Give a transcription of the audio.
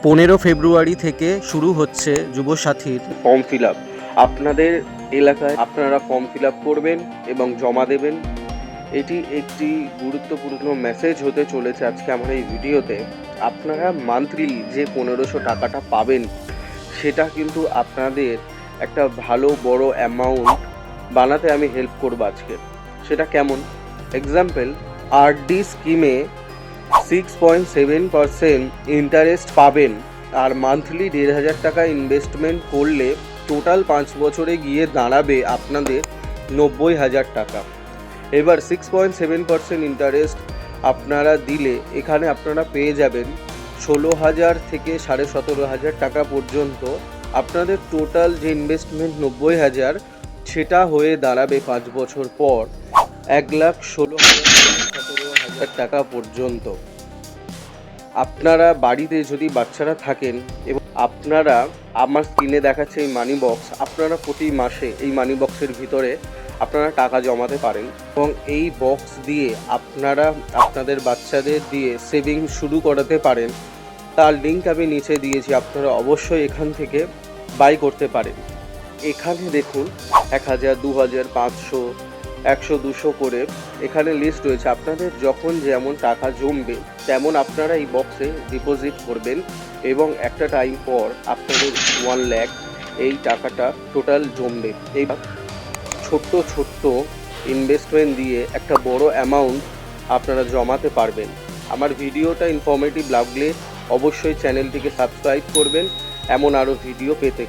15 ফেব্রুয়ারি থেকে শুরু হচ্ছে যুবসাথীর ফর্ম ফিল আপ। আপনাদের এলাকায় আপনারা ফর্ম ফিল আপ করবেন এবং জমা দেবেন। এটি একটি গুরুত্বপূর্ণ মেসেজ হতে চলেছে আজকে আমার এই ভিডিওতে। আপনারা মান্থলি যে 1500 টাকাটা পাবেন সেটা কিন্তু আপনাদের একটা ভালো বড় অ্যামাউন্ট বানাতে আমি হেল্প করবো আজকে। সেটা কেমন? এক্সাম্পল, আরডি স্কিমে 6.7% ইন্টারেস্ট পাবেন, আর মান্থলি 1500 টাকা ইনভেস্টমেন্ট করলে টোটাল 5 বছরে গিয়ে দাঁড়াবে আপনাদের 90,000 টাকা। এবার 6.7% ইন্টারেস্ট আপনারা দিলে এখানে আপনারা পেয়ে যাবেন 16,000 থেকে 17,500 টাকা পর্যন্ত। আপনাদের টোটাল যে ইনভেস্টমেন্ট 90,000 সেটা হয়ে দাঁড়াবে 5 বছর পর 1,16,000 টাকা পর্যন্ত। আপনারা বাড়িতে যদি বাচ্চারা থাকেন এবং আপনারা আমার স্ক্রিনে দেখাচ্ছে এই মানি বক্স, আপনারা প্রতি মাসে এই মানি বক্সের ভিতরে আপনারা টাকা জমাতে পারেন এবং এই বক্স দিয়ে আপনারা আপনাদের বাচ্চাদের দিয়ে সেভিং শুরু করাতে পারেন। তার লিঙ্ক আমি নিচে দিয়েছি, আপনারা অবশ্যই এখান থেকে বাই করতে পারেন। এখানে দেখুন 1,000, 2,000, 500, 100, 200 করে এখানে লিস্ট রয়েছে। আপনাদের যখন যেমন টাকা জমবে তেমন আপনারা এই বক্সে ডিপোজিট করবেন এবং একটা টাইম পর আপনাদের 1 লাখ এই টাকাটা টোটাল জমবে। এই ছোট্ট ছোট্ট ইনভেস্টমেন্ট দিয়ে একটা বড় অ্যামাউন্ট আপনারা জমাতে পারবেন। আমার ভিডিওটা ইনফরমেটিভ লাগলে অবশ্যই চ্যানেলটিকে সাবস্ক্রাইব করবেন এমন আরও ভিডিও পেতে।